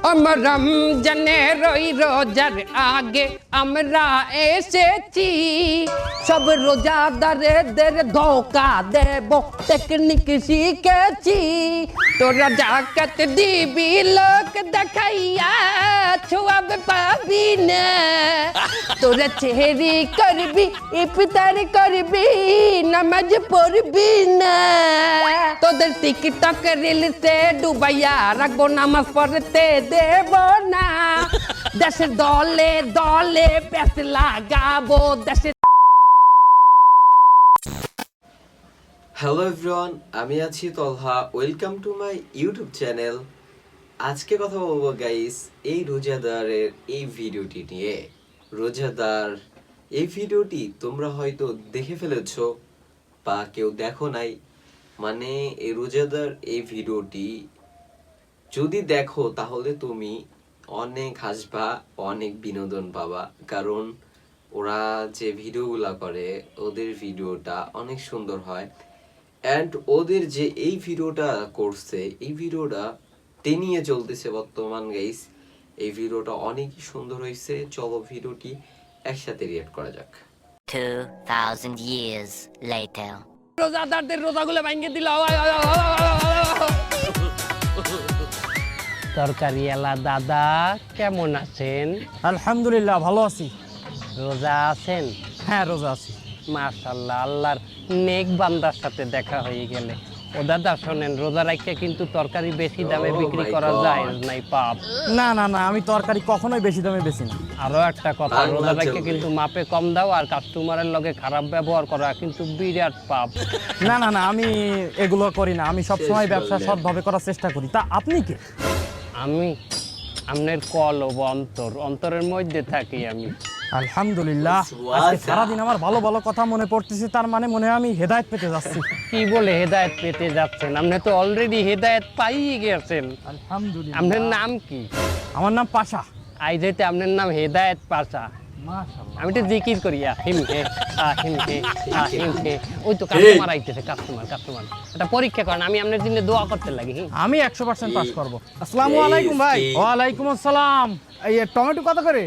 আমরা রমজানের ওই রোজার আগে আমরা এসেছি, সব রোজাদারদের ধোকা দেব টেকনিক শিখেছি। তোরা জাকাত দিবি লোক দেখাইয়া ছোয়াব পাবি না, তোরা চেহারি করবি ইফতার করবি নামাজ পড়বি না, তোদের টিকটক রিলসে ডুবাইয়া রাখবো নামাজ পড়তে দেব না, দেশের দলে দলে প্যাস লাগাবো দেশের। হ্যালো এভরিওয়ান, আমি আছি Talha. Welcome to my YouTube channel. আজকে কথা বলবো গাইস এই রোজাদারের এই ভিডিওটি নিয়ে। রোজাদার এই ভিডিওটি তোমরা হয়তো দেখে ফেলেছো বা কেউ দেখো নাই। মানে এই রোজাদার এই ভিডিওটি যদি দেখো তাহলে তুমি অনেক হাসবা, অনেক বিনোদন পাবা। কারণ ওরা যে ভিডিওগুলা করে ওদের ভিডিওটা অনেক সুন্দর হয়। অ্যান্ড ওদের যে এই ভিডিওটা করছে, এই ভিডিওটা টেনিয়ে চলতেছে বর্তমান গাইস। এই ভিডিওটা অনেকই সুন্দর হয়েছে। চলো ভিডিওটি একসাথে রিঅ্যাক্ট করা যাক। 2000 years later. রোজাদারদের রোজাগুলো ভাঙিয়ে দিল। তরকারি এলা দাদা কেমন আছেন? আলহামদুলিল্লাহ ভালো আছি। রোজা আছেন? হ্যাঁ রোজা আছি। মাশাআল্লাহ, আল্লাহর নেক বান্দার সাথে দেখা হয়ে গেলে। ও দাদা শোনেন, রোজা রাখতে কিন্তু তরকারি বেশি দামে বিক্রি করা যায় নাই, পাপ। না না না, আমি তরকারি কখনোই বেশি দামে বেশি না। আরো একটা কথা, রোজা রাখতে কিন্তু মাপে কম দাও আর কাস্টমারের লগে খারাপ ব্যবহার করা কিন্তু বিরাট পাপ। না না না, আমি এগুলো করি না। আমি সবসময় ব্যবসা সৎভাবে করার চেষ্টা করি। তা আপনি কি? আমি আপনার কলব অন্তরের মধ্যে থাকি আমি। আলহামদুলিল্লাহ, আজকে সারাদিন আমার ভালো ভালো কথা মনে পড়তেছে। তার মানে মনে হয় আমি হেদায়েত পেতে যাচ্ছি। কি বলে হেদায়েত পেতে যাচ্ছেন? আপনি তো অলরেডি হেদায়েত পাইয়ে গেছেন। আলহামদুলিল্লাহ। আপনার নাম কি? আমার নাম পাশা। আই যেতে আপনার নাম হেদায়েত পাশা। মাশাআল্লাহ। আমি তো জিকির করি আহিম হে আহিম হে আহিম হে। ওই তো কাস্টমার আইতেছে, কাস্টমার। এটা পরীক্ষা করেন, আমি আপনার জন্য দোয়া করতে লাগি। আমি 100% পাস করব। আসসালামু আলাইকুম ভাই। ওয়া আলাইকুম আসসালাম। এই টমেটো কত করে?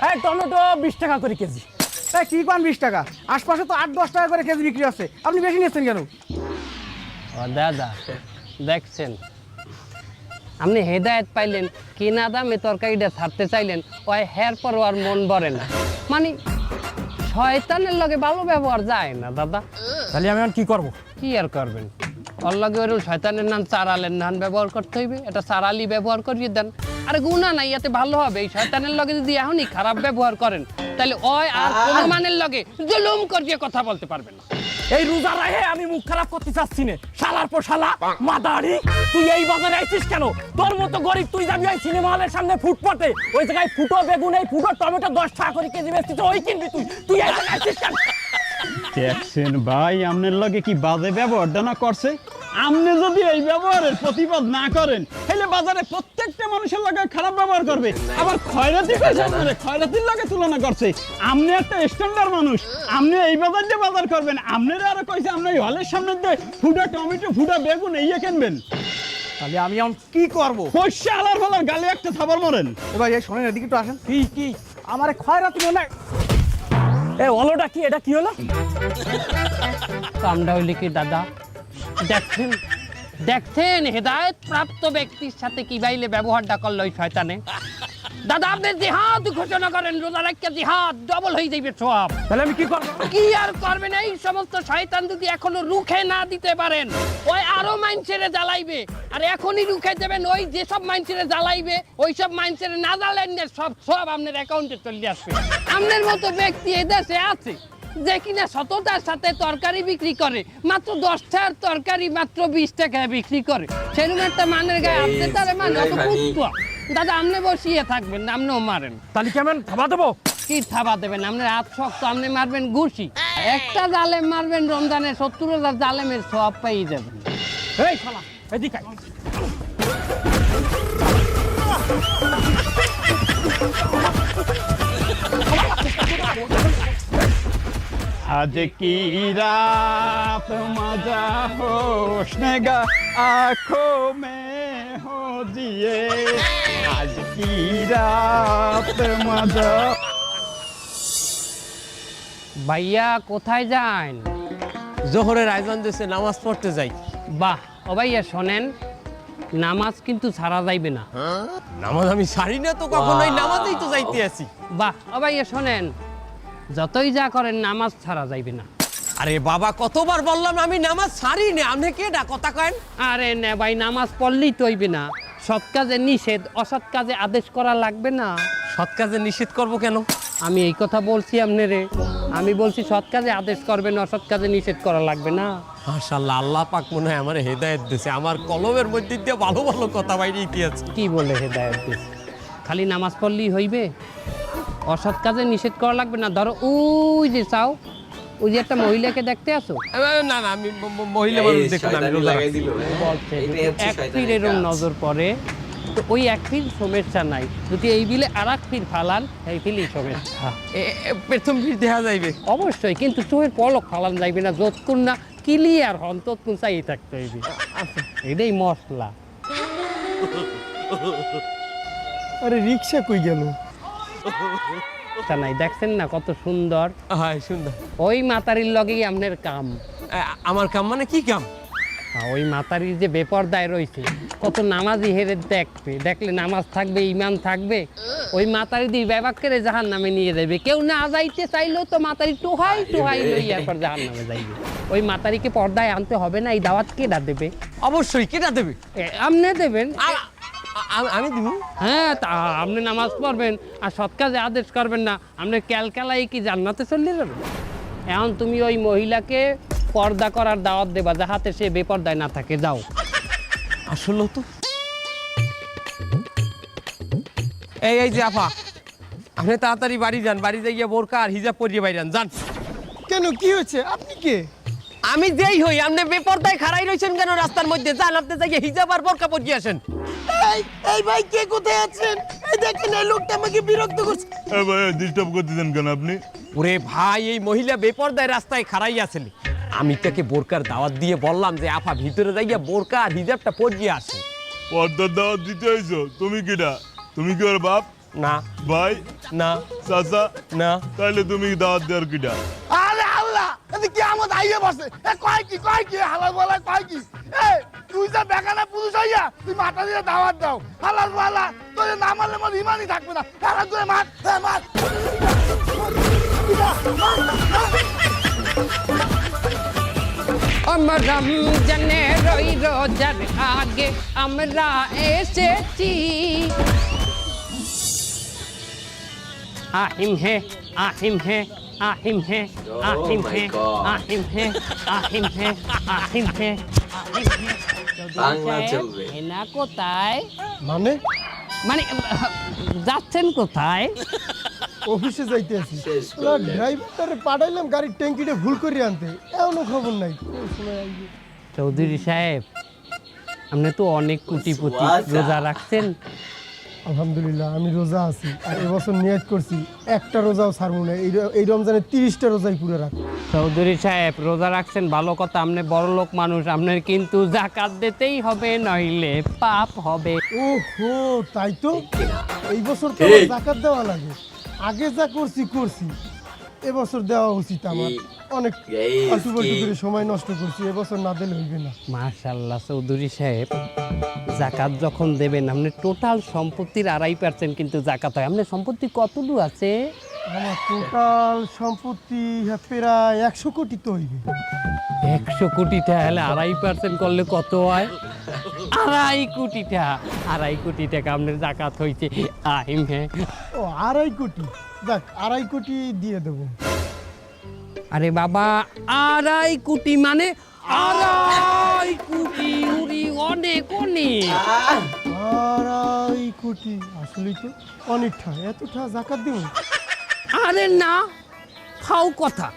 হ্যাঁ টমেটো 20 টাকা করে কেজি। তাই কি পান 20 টাকা? আশপাশে তো 8-10 টাকা করে কেজি বিক্রি আছে, আপনি বেশি নিচ্ছেন কেন? ও দাদা দেখছেন, আপনি হেদায়েত পাইলেন, কিনা দামে তরকারিটা ছাড়তে চাইলেন, ওই হের পর আর মন ভরে না। মানে শয়তানের লগে ভালো ব্যবহার যায় না দাদা। তাহলে আমি এখন কি করব? কি আর করবেন? ওর লগে ওই শয়তানের নাম চারালের নাম ব্যবহার করতে হইবে। এটা চারালি ব্যবহার করিয়ে দেন। আরে গুনাহ নাই, এতে ভালো হবে। এই শয়তানের লগে যদি এখনই খারাপ ব্যবহার করেন তাহলে ওই আর কোন মানের লগে জুলুম করিয়ে কথা বলতে পারবেন না। এই রোজা রাহে আমি মুখ খারাপ করতে চাচ্ছি না। শালার পর শালা মাদারি, তুই এই বাজারে আইছিস কেন? তোর মতো গরিব তুই যাবি ওই সিনেমা হলের সামনে ফুটপাতে, ওই জায়গায় ফুটো বেগুন এই ফুটো টমেটো 10 টাকা করে কেজি বেচছিস, ওই কিনবি তুই এই জায়গায় আইছিস কেন? দেখছেন ভাই, আপনার লগে কি বাজে ব্যবহারটা না করছে। আপনি যদি এই ব্যবহারের প্রতিবাদ না করেন তাহলে বাজারে প্রত্যেকটা মানুষের লগে খারাপ ব্যবহার করবে। আবার খয়রাতি খয়রাতির লগে তুলনা করছে। আপনি একটা স্ট্যান্ডার্ড মানুষ, আপনি এই বাজার দিয়ে বাজার করবেন। আপনারা আরো কইছে আপনি হলের সামনে দিয়ে ফুটা টমেটো ফুটা বেগুন এই কিনবেন। তাহলে আমি এখন কি করব? পয়সা আলার ফলার গালে একটা থাবার মারেন। ভাই এই শোনেন, এদিকে একটু আসেন। কি আমারে খয়রাতি মনে হয়। এ ওলোটা কি? এটা কি হলো? কামটা হইলে কি দাদা? দেখছেন হেদায়েত প্রাপ্ত ব্যক্তির সাথে কি বাইলে ব্যবহারটা করলো ওই শয়তানে। দাদা আপনি জিহাদ ঘোষণা করেন, রোজা রাখতে জিহাদ ডবল হয়ে যাবে সব। তাহলে আমি কি করব? কি আর করবেন? এই সমস্ত শয়তান যদি এখনো রুখে না দিতে পারেন, ওই আরো মাইনছেড়ে জ্বালাইবে। আর এখনই রুখে দেবেন, ওই যেসব মাইনছেড়ে জ্বালাইবে ওই সব মাইনছেড়ে না জ্বালেন না, সব আপনার অ্যাকাউন্টে চলে আসবে। আপনার মতো ব্যক্তি এদেশে আছে যে কিনা সততার সাথে তরকারি বিক্রি করে, মাত্র 10 টাকার তরকারি মাত্র 20 টাকায় বিক্রি করে। সেরকম একটা মানের গায়ে আপনি তার মানে অত কুত্তা। দাদা আপনি বসিয়ে থাকবেন না, আপনিও মারেন। তাহলে কেমন থাবা দেবো? কি থাবা দেবেন? আপনার হাত শক্ত, আপনি মারবেন ঘুষি। একটা জালেম মারবেন রমজানে 70,000 জালেমের সব পেয়ে যাবেন। এই শালা এদিকে আয়। आज की रात मजा होशनेगा आँखों में हो जिए। आज কি রাত মাঝা। ভাইয়া কোথায় যান? জোহরের আয়োজন দিয়েছে, নামাজ পড়তে যাই। বাহ, ও ভাইয়া শোনেন, নামাজ কিন্তু ছাড়া যাইবে না। নামাজ আমি সারি না তো কখনোই, নামাজেই তো যাইতে আছি। বাহ, ও ভাইয়া শোনেন, যতই যা করেন নামাজ ছাড়া যাইবে না। আরে বাবা, কতবার বললাম আমি নামাজ সারি না, আপনি কেডা কথা কেন? আরে না ভাই, নামাজ পড়লেই তো হইবে না। সৎ কাজে নিষেধ, অসৎ কাজে আদেশ করা লাগবে না। সৎ কাজে নিষেধ করবো কেন? আমি এই কথা বলছি আপনারে, আমি বলছি সৎ কাজে আদেশ করবেন, অসৎ কাজে নিষেধ করা লাগবে না। মাশাআল্লাহ, আল্লাহ পাক মনে হয় আমার হেদায়েত দিয়েছে। আমার কলমের মধ্যে দিয়ে ভালো ভালো কথা বাইরে ইতিহাস। কি বলে হেদায়েত দিছে? খালি নামাজ পড়লেই হইবে? অসৎ কাজে নিষেধ করা লাগবে না। ধরো ওই যে চাও, ওই যে একটা মহিলাকে দেখতে আসো, না না, আমি মহিলা মানুষ দেখুন, আমি শয়তানি রোজা লাগাই রাখছি। দিল, হ্যাঁ? বলছে এটাই হচ্ছে এক শয়তানের ফির এরম কাজ। নজর পড়ে, তো ওই এক ফির সমস্যা নাই। যদি এই বিলে আর এক ফির ফালান, এই ফিলই সমস্যা। প্রথম ভিড় দেখা যাইবে। অবশ্যই, কিন্তু চোখের পলক ফালান যাইবে না, যতক্ষণ না ক্লিয়ার হন ততক্ষণ চাই থাকতে হইবে। এটাই মশলা। আরে রিক্সা কই গেল? তা নাই, দেখছেন না কত সুন্দর? হ্যাঁ, সুন্দর। ওই মাতারির লগেই আপনার কাম। আমার কাম মানে কি কাম? ওই মাতারির যে বেপরদায় রয়েছে, কত নামাজি হেরে দেখবে, দেখলে নামাজ থাকবে, ইমান থাকবে, ওই মাতারি দিয়ে ব্যবাক করে জাহান নামে নিয়ে যাবে। কেউ না যাইতে চাইলেও তো মাতারি টোহাই টোহাই লইয়ার পর জাহান নামে যাইবে। ওই মাতারিকে পর্দায় আনতে হবে না। এই দাওয়াত কেডা দেবে? অবশ্যই, কেটা দেবে? আপনি দেবেন। আমি দিব। হ্যাঁ, তা আপনি নামাজ পড়বেন আর সৎ কাজে আদেশ করবেন না, আপনি ক্যালকালাই কি জান্নাতে চলে যাবেন? এখন তুমি ওই মহিলাকে পর্দা করার দাওয়াত দেবা, যাহাতে সে বেপর্দায় না থাকে। যাও। আসলে তো এই যে আপা, আপনি তাড়াতাড়ি বাড়ি যান, বাড়ি যাইয়া বোরকা আর হিজাব পরিয়ে বাইরে যান। কেন, কি হয়েছে? আপনি কে? আমি যেই হই, আপনি বেপরদায় খাড়াই রইছেন কেন রাস্তার মধ্যে? যান, আপনি যাইয়া হিজাব আর বোরকা পরিয়ে আসেন। এই ভাই, কে কোথায় আছেন? এই দেখেন, এই লোকটা আমাকে বিরক্ত করছে। ভাই ডিস্টার্ব করতেছেন কেন আপনি? ওরে ভাই, এই মহিলা বেপরদায় রাস্তায় খাড়াই আছেন। আমি তাকে বোরকার দাওয়াত দিয়ে বললাম যে আপা ভিতরে যাইয়া বোরকা আর হিজাবটা পরিয়ে আসেন। পর্দার দাওয়াত দিতে হইছো? তুমি কিটা? তুমি কি ওর বাপ, না ভাই, না চাচা? না। তাইলে তুমি দাওয়াত দেওয়ার কিটা? আরে আল্লাহ, এতে কি আমত আইয়ে বসে? এ কয় কি হালাল বলা কয় কি? এই তুই যা বেগানা পুরুষ হইয়া তুই মাথা দিয়ে দাওয়াত দাও, হালাল বলা তোর না মারলে মোর ইমানই থাকবে না। হালাল করে মার, মার। আমরা রমজানে রই রোজার আগে আমরা এসেছি। আহিম হে, আহিম হে, আহিম হে, আহিম হে, আহিম হে, আহিম হে, আহিম হে, আহিম হে। বাংলা চলবে। এনা কোথায়? মানে মানে যাচ্ছেন কোথায়? অফিসে যাইতে আছি। শেষ করলেন। ড্রাইভারটারে পাঠাইলাম গাড়ির ট্যাঙ্কিটা ভুল করে আনতে, এমনও খবর নাই। কোন সময় আইবে? চৌধুরী সাহেব, আপনি তো অনেক কোটিপতি, রোজা রাখছেন? আলহামদুলিল্লাহ, আমি রোজা আছি। আর এবছর নিয়ত করছি একটা রোজাও ছাড়বো না। এই রমজানে 30টা রোজাই পুরো রাখবো। চৌধুরী সাহেব, রোজা রাখছেন ভালো কথা, আপনি বড় লোক মানুষ, আপনার কিন্তু যাকাত দিতেই হবে, নইলে পাপ হবে। ওহো, তাই তো। এই বছর তো ঠিক। আমার যাকাত দেওয়া লাগে। আগে যা করছি, এবছর দেওয়া উচিত আমার। অনেক Guys, আলটু পাল্টু কি- করে সময় নষ্ট করছি, এবছর না দিলে হইবে না। মাশাআল্লাহ চৌধুরী সাহেব, যাকাত যখন দেবেন আপনি টোটাল সম্পত্তির 2.5% কিন্তু যাকাত হয়। আপনার সম্পত্তি কতটুকু আছে? আমার টোটাল সম্পত্তি প্রায় 100 কোটি তো হইবে। 100 কোটি টাকা হলে 2.5% করলে কত হয়? 2.5 কোটি টাকা। 2.5 কোটি টাকা আপনার যাকাত হয়েছে। আহিম হ্যাঁ। ও 2.5 কোটি, দেখ 2.5 কোটি দিয়ে দেবো। আরে বাবা, 2.5 কোটি মানে 2.5 কোটি, উরি অনেক অনেক। 2.5 কোটি আসলেই তো অনেকটা। এতটা যাকাত দেবো? আরে না, ফাও কথা।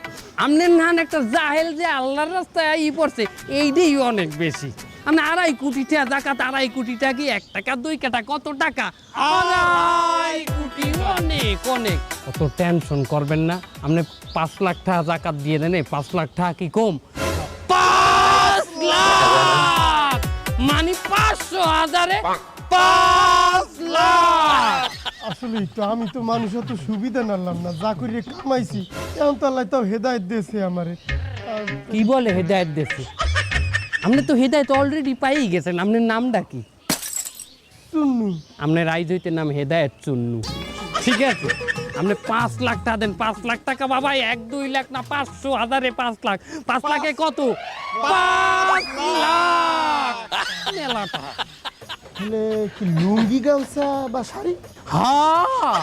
আপনার নান একটা জাহেল যে আল্লাহর রাস্তায় ই পড়ছে, এইটাই অনেক বেশি। আপনি 2.5 কোটি টাকা যাকাত, 2.5 কোটি টাকা কি 1 টাকা 2 টাকা কত টাকা? 2.5 কোটি অনেক অনেক। অত টেনশন করবেন না, আপনি 5 লাখ টাকা যাকাত দিয়ে দেন। 5 লাখ টাকা কি কম? 5 লাখ মানে 500,000-এ 5 লাখ। আসলে তো আমি তো মানুষ অত সুবিধা নালাম না, যা করে কামাইছি এখন তো আল্লাহ তাও হেদায়েত দিয়েছে আমারে। কি বলে হেদায়েত দেশে? আপনি তো হেদায়েত অলরেডি পাই গেছেন। আপনার নামটা কি? চুন্নু। আপনার আইজ হইতে নাম হেদায়েত চুন্নু, ঠিক আছে? আপনি 5 লাখ টাকা দেন। 5 লাখ টাকা বাবা, 1-2 লাখ না, 500 হাজারে 5 লাখ। 5 লাখে কত? 5 লাখ মেলা টাকা। তাহলে কি লুঙ্গি গামছা বা শাড়ি? হ্যাঁ,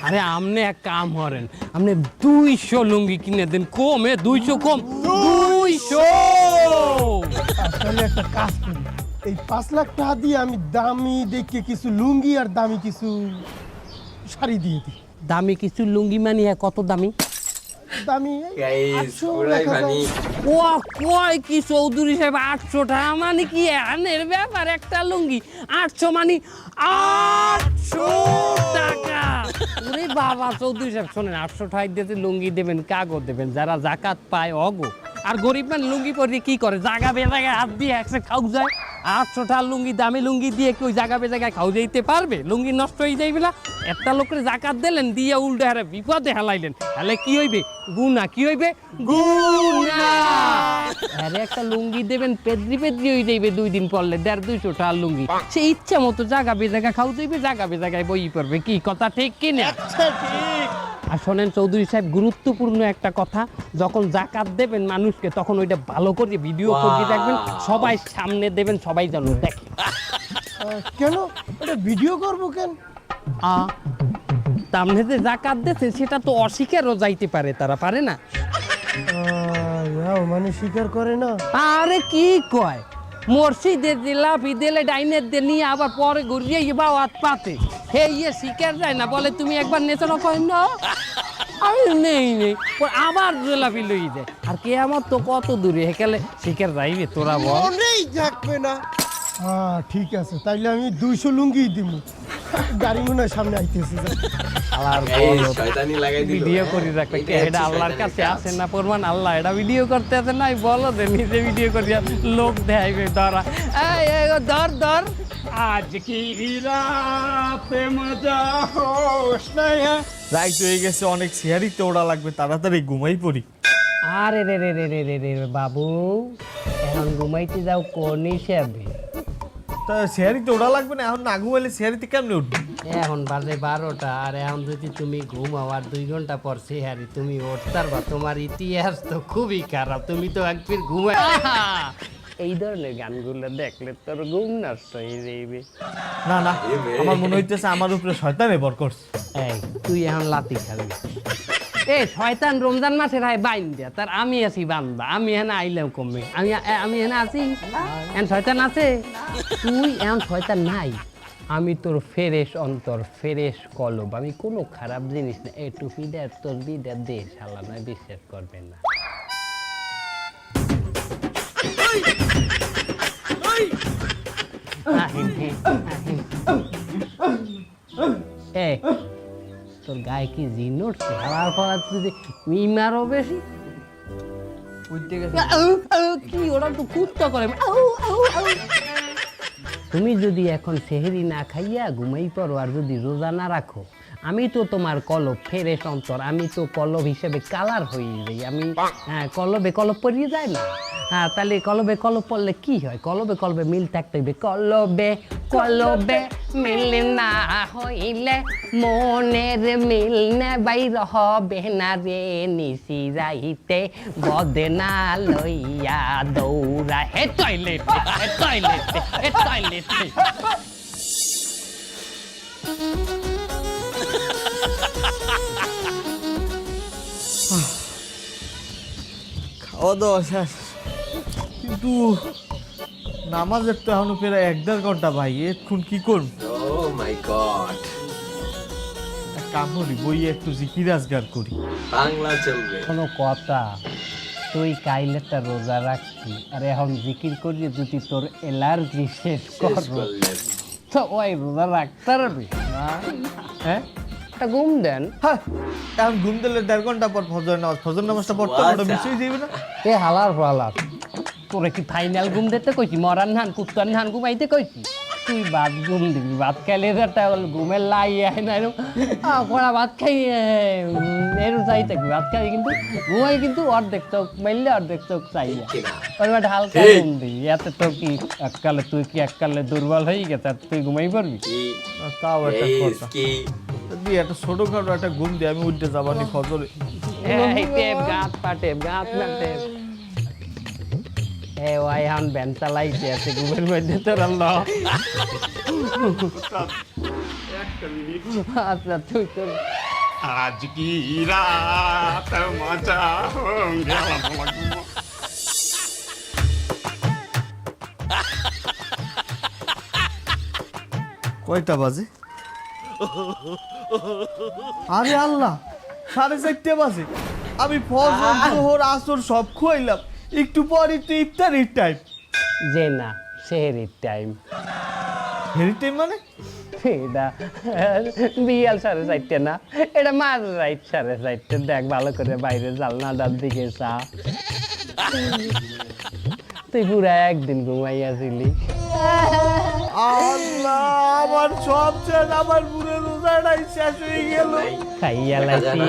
আরে আপনি এক কাম করেন, আপনি 200 লুঙ্গি কিনে দেন। কমে 200 কম 200। তাহলে একটা কাজ করি, এই 5 লাখ টাকা দিয়ে আমি দামি দেখে কিছু লুঙ্গি আর দামি কিছু শাড়ি দিয়ে দিই। দামি কিছু লুঙ্গি মানে কত দামি? দামি গাইস পুরাই ফানি। ও কয় কি চৌধুরী সাহেব 800 টাকা মানে কি আনের ব্যাপার? একটা লুঙ্গি 800 মানে 800 টাকা। ওরে বাবা চৌধুরী সাহেব শোনেন, 800 টাকা দিতে লুঙ্গি দেবেন, কাগজ দেবেন, যারা জাকাত পায় অগো। আর গরিব মানে লুঙ্গি পরে কি করে? জাগা বেজাগায় হাত দিয়ে একসে খাও যায়। 800 টাকা লুঙ্গি, দামি লুঙ্গি দিয়ে কি ওই জাগা বেজাগায় খাও যাইতে পারবে? লুঙ্গি নষ্ট হয়ে যাইবে না? একটা লোকের জাকাত দিলেন, দিয়ে উল্টে হারে বিপদে হেলাইলেন, তাহলে কি হইবে? গুনা। কি হইবে? গুনা। আরে একটা লুঙ্গি দেবেন, পেদ্রি পেদ্রি হয়ে যাইবে 2 দিন পরলে। 150-200 টাকা লুঙ্গি, সে ইচ্ছা মতো জাগা বেজাগা খাও যাইবে, জাগা বেজাগায় বই পড়বে। কি কথা ঠিক কিনা? আর শোনেন চৌধুরী সাহেব, গুরুত্বপূর্ণ একটা কথা, যখন জাকাত দেবেন মানুষকে তখন ওইটা ভালো করে ভিডিও করে রাখবেন, সবাই সামনে দেবেন, সবাই যেন দেখে। কেন এটা ভিডিও করব কেন? সামনে যে জাকাত দিয়েছে সেটা তো অস্বীকারও যাইতে পারে, তারা পারে না। মানে স্বীকার করে না? আরে কি কয়, মসজিদের জিলাপি দিলে ডাইনের দিয়ে নিয়ে আবার পরে ঘুরিয়ে বা হাত পাতে হে ইয়ে শিকার যায় না, বলে তুমি একবার নেছো না, কয় না আমি নেই আবার জিলাপি লই যায়। আর কে আমার তো কত দূরে হেকালে শিকার যাইবে, তোরা বল। মনেই থাকবে না। হ্যাঁ ঠিক আছে, তাইলে আমি 200 লুঙ্গি দিব। গাড়ি মনে হয় সামনে আইতেছে। শয়তানি লাগাই দিল। ভিডিও করে রাখবে কে? এটা আল্লাহর কাছে আছে না প্রমাণ? আল্লাহ এটা ভিডিও করতে আছে না, বলো দে নিজে ভিডিও করিয়া লোক দেখাইবে। ধরা ধর ধর। আজ কি রাতে মজা হোস না। রাইট হয়ে গেছে, অনেক সিয়ারিতে ওড়া লাগবে, তাড়াতাড়ি ঘুমাই পড়ি। আরে রে রে রে রে রে রে বাবু, এখন ঘুমাইতে যাও কোন হিসাবে? তা সিয়ারিতে ওড়া লাগবে না, এখন না ঘুমাইলে সিয়ারিতে কেমনে উঠবে? এখন বাজে 12টা, আর এখন যদি তুমি ঘুমাও আর 2 ঘন্টা পর সেহারি তুমি উঠতে পারবা? তোমার ইতিহাস তো খুবই খারাপ, তুমি তো একবার ঘুমাই। এই ধরনের গানগুলো দেখলে তোর ঘুম নষ্ট হয়ে যাইবে। না না, আমার মনে হইতেছে আমার উপরে শয়তানে ভর করছে। এই তুই এখন লাতি খাবি? এ শয়তান রমজান মাসে রায় বাইন দিয়া, তার আমি আছি বান্দা, আমি এখানে আইলাম কমে, আমি এখানে আছি, এখন শয়তান আছে? তুই এখন শয়তান নাই, আমি তোর ফেরেশ অন্তর, ফেরেশ কলব, আমি কোনো খারাপ জিনিস না। এই টুপি দে, তোর বিদে দে, শালা নয় বিশ্বাস করবে না। এ তোর গায়ে কি জিন উঠছে? হারার পর তুই মিমারও বেশি কি, ওরা তো কুত্তা করে। তুমি যদি এখন সেহেরি না খাইয়া ঘুমাই পড়ো আর যদি রোজা না রাখো, আমি তো তোমার কলব, ফেরেশ অন্তর, আমি তো কলব হিসেবে কালার হয়ে যাই। আমি কলবে কলব পরিয়ে যায় না? হ্যাঁ, তাহলে কলবে কলব পড়লে কি হয়? কলবে কলবে মিল থাকতে হইবে। কলবে কলবে মিল না হইলে মনের মিল নে বাইর হবে না রে, নিশি যাইতে বদনা লইয়া দৌড়া। হে টয়লেটে, হে টয়লেটে, হে টয়লেটে। খাওয়া দাওয়া শেষ, কিন্তু নামাজের তো এখনো প্রায় 1-1.5 ঘন্টা ভাই, এখন কি করব? ও মাই গড। কাম করি, বই একটু জিকির আজগার করি। বাংলা চলবে। কোনো কথা, তুই কাইলেটা রোজা রাখছি আর এখন জিকির করিয়ে যদি তোর অ্যালার্জি শেষ শেষ করবো করলেন। তো ওই রোজা রাখতে পারবি? হ্যাঁ একটা ঘুম দেন। হ্যাঁ, এখন ঘুম দিলে 1.5 ঘন্টা পর ফজর নামাজ, ফজর নামাজটা পড়তে ওটা মিস হয়ে যাবে না? এ হালার ফালার, তোরে কি ফাইনাল ঘুম দিতে কইছি? মরার নান কুত্তার নান ঘুমাইতে কইছি? তুই ভাত ঘুম দিবি, ভাত খাইলে একটা ঘুমের লাই আয় না এরকম কড়া ভাত খাই এরকম চাই থাকবি, ভাত খাই কিন্তু ঘুমাই কিন্তু অর্ধেক চোখ মাইলে অর্ধেক চোখ চাই না, ওর একটা হালকা ঘুম দিবি। এত তো কি এককালে তুই কি এককালে দুর্বল হয়ে গেছে আর তুই ঘুমাই পারবি? তাও একটা এই কথা কি দি একটা ছোটখাটো একটা ঘুম দিয়ে আমি উঠতে যাবানি ফজরে। এই টেপ গাত পাটে গাত না টেপ এ ওই হান ভ্যান চালাইছে আছে ঘুমের মধ্যে তোর আল্লাহ। আচ্ছা তুই তোর আজ কি রাত মজা গেল। কয়টা বাজে? আরে আল্লাহ, 4:30 বাজে। আমি ফজর জোহর আসর সব খুয়াইলাম, একটু পরই তো ইফতারির টাইম। যে না সেহেরির টাইম, হেরি টাইম মানে? এটা বিয়াল 4:30 না, এটা মার রাইট 4:30। দেখ ভালো করে বাইরে জালনাটার দিকে চা, তুই পুরা একদিন ঘুমাইয়াছিলি। আল্লাহ, আমার সব শেষ, আমার পুরো রোজাটাই শেষ হয়ে গেল। খাইয়া লাইছি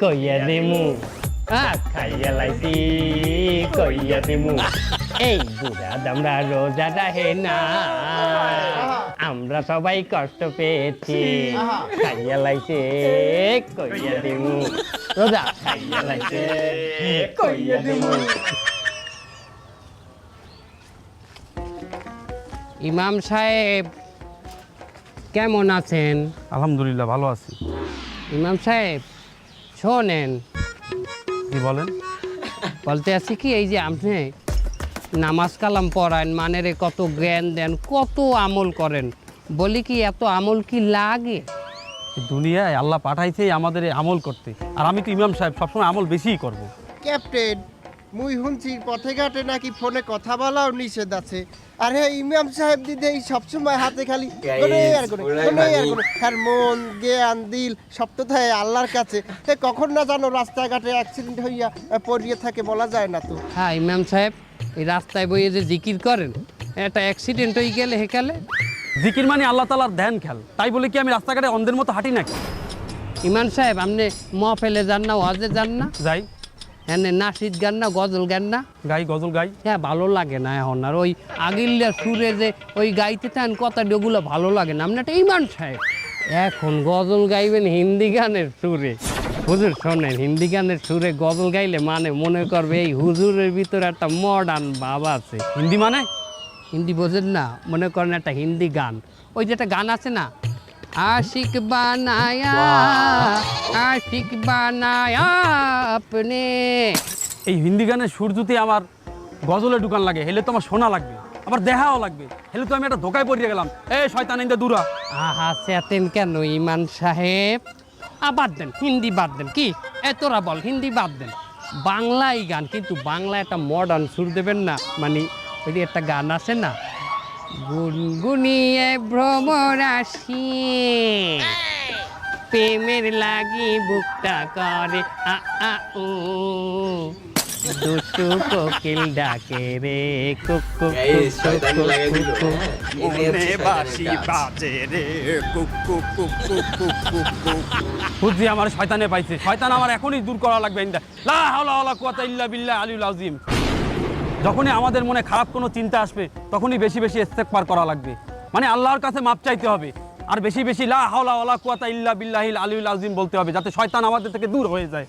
কইয়া দিমু, খাইয়া লাইছি কইয়া দিমু, এই বুড়া দামরা রোজা রাহে না, আমরা সবাই কষ্ট পেয়েছি, খাইয়া লাইছে কইয়া দিমু, রোজা খাইয়া লাইছে কইয়া দিমু। ইমাম সাহেব কেমন আছেন? আলহামদুলিল্লাহ ভালো আছি। ইমাম সাহেব শোনেন, কি বলেন? বলতে আছি কি, এই যে আপনি নামাজ কালাম পড়ান, মানেরে কত জ্ঞান দেন, কত আমল করেন, বলি কি এত আমল কি লাগে? এই দুনিয়ায় আল্লাহ পাঠাইছে আমাদের এই আমল করতে, আর আমি তো ইমাম সাহেব সবসময় আমল বেশিই করব। ক্যাপ্টেন, মুই শুনছি পথে ঘাটে নাকি ফোনে কথা বলাও নিষেধ আছে, আর হ্যাঁ ইমাম সাহেব দিদি এই সবসময় হাতে খালি আর মন জ্ঞান দিল সব তো থাকে আল্লাহর কাছে। কখন না জানো রাস্তাঘাটে অ্যাক্সিডেন্ট হইয়া পড়িয়ে থাকে, বলা যায় না তো। হ্যাঁ ইমাম সাহেব, এই রাস্তায় বইয়ে যে জিকির করেন, একটা অ্যাক্সিডেন্ট হয়ে গেলে হেকালে জিকির মানে আল্লাহ তাআলার ধ্যান খেল, তাই বলে কি আমি রাস্তাঘাটে অন্ধের মতো হাঁটি নাকি? ইমাম সাহেব আপনি মহফেলে যান না, ওয়াজে যান না, যাই, এনে নাসিদ গান না, গজল গান না? গাই, গজল গাই। হ্যাঁ ভালো লাগে না এখন আর ওই আগিল্লা সুরে যে ওই গাইতে থাকেন কথা ওগুলো ভালো লাগে না। আপনি একটা ইমাম সাহেব, এখন গজল গাইবেন হিন্দি গানের সুরে। হুজুর শোনেন, হিন্দি গানের সুরে গজল গাইলে মানে মনে করবে এই হুজুরের ভিতরে একটা মডার্ন ভাব আছে। হিন্দি মানে? হিন্দি বোঝেন না? মনে করেন একটা হিন্দি গান, ওই যে একটা গান আছে না, आशिक बनाया आशिक बनाया अपने। এই হিন্দি গানের সুর যদি আমার গজলে ঢুকান লাগে, হেলে তো আমার শোনা লাগবে, আবার দেখাও লাগবে, হেলে তো আমি একটা ধোকায় পড়িয়ে গেলাম। এই শয়তান ইন্দা দূরা। আহা চেতেন কেন ইমান সাহেব? বাদ দেন, হিন্দি বাদ দেন। কি তোরা বল, হিন্দি বাদ দেন, বাংলাই গান, কিন্তু বাংলা একটা মডার্ন সুর দেবেন না। মানে ওই যে একটা গান আছে না, গুনগুনিয়ে ভ্রমর আসি প্রেমের লাগি বুকটা করে আ আ উ, দুষ্টু কোকিল ডাকে রে কুক কুক গাইস শয়তানি লাগাই দিল। মনে বাসি বাজে রে cook cook cook cook cook cook cook. বুঝছি আমার শয়তানে পাইছে, শয়তান আমার এখনই দূর করা লাগবে। ইন্দা লা হাওলা ওয়ালা কুওয়াতা ইল্লা বিল্লাহ আলিউল আযীম। যখনই আমাদের মনে খারাপ কোনো চিন্তা আসবে, তখনই বেশি বেশি ইস্তেগফার করা লাগবে, মানে আল্লাহর কাছে মাপ চাইতে হবে, আর বেশি বেশি লা হাওলা ওয়ালা কুওয়াতা ইল্লা বিল্লাহিল আলিউল আযীম বলতে হবে, যাতে শয়তান আমাদের থেকে দূর হয়ে যায়।